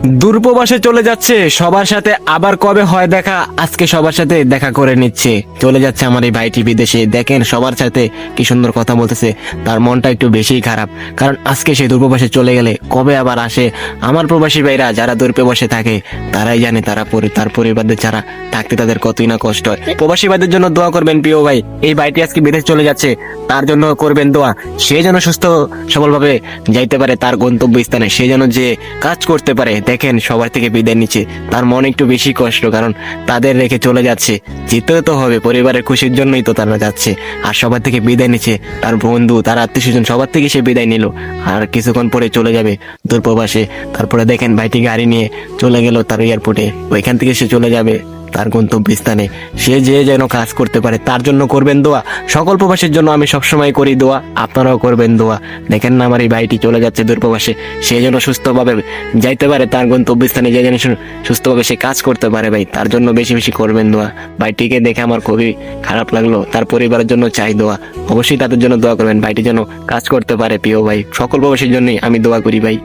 দূরপ্রবাসে চলে যাচ্ছে সবার সাথে, আবার কবে হয় দেখা, আজকে সবার সাথে দেখা করে নিচ্ছে। চলে যাচ্ছে আমার এই ভাইটি বিদেশে, দেখেন সবার সাথে কি সুন্দর কথা বলতেছে। তার মনটা একটু বেশিই খারাপ, কারণ আজকে সে দূরপ্রবাসে চলে গেলে কবে আবার আসে। আমার প্রবাসী ভাইরা যারা দূরপ্রবাসে থাকে তারাই জানে তার পরিবারদের ছাড়া থাকতে তাদের কতই না কষ্ট হয়। প্রবাসী ভাইদের জন্য দোয়া করবেন প্রিয় ভাই। এই ভাইটি আজকে বিদেশ চলে যাচ্ছে, তার জন্য করবেন দোয়া। সে যেন সুস্থ সবলভাবে যাইতে পারে তার গন্তব্য স্থানে, সে যেন যে কাজ করতে পারে। দেখেন সবার থেকে বিদায় নিচ্ছে, তার মনে একটু বেশি কষ্ট, কারণ তাদের রেখে চলে যাচ্ছে। যেতেও তো হবে, পরিবারের খুশির জন্যই তো তারা যাচ্ছে। আর সবার থেকে বিদায় নিচ্ছে, তার বন্ধু, তার আত্মীয় স্বজন সবার থেকে সে বিদায় নিল। আর কিছুক্ষণ পরে চলে যাবে দূরপ্রবাসে। তারপরে দেখেন ভাইটি গাড়ি নিয়ে চলে গেল তার এয়ারপোর্টে, ওইখান থেকে সে চলে যাবে তার গন্তব্য স্থানে। সে যে যেন কাজ করতে পারে তার জন্য করবেন দোয়া। সকল প্রবাসীর জন্য আমি সবসময় করি দোয়া, আপনারাও করবেন দোয়া। দেখেন না আমার এই ভাইটি চলে যাচ্ছে দূরপ্রবাসে, সে যেন সুস্থভাবে যাইতে পারে তার গন্তব্য স্থানে, যে যেন সুস্থভাবে সে কাজ করতে পারে। ভাই তার জন্য বেশি বেশি করবেন দোয়া। ভাইটিকে দেখে আমার খুবই খারাপ লাগলো, তার পরিবারের জন্য চাই দোয়া। অবশ্যই তাদের জন্য দোয়া করবেন, ভাইটি যেন কাজ করতে পারে। প্রিয় ভাই, সকল প্রবাসীর জন্যই আমি দোয়া করি ভাই।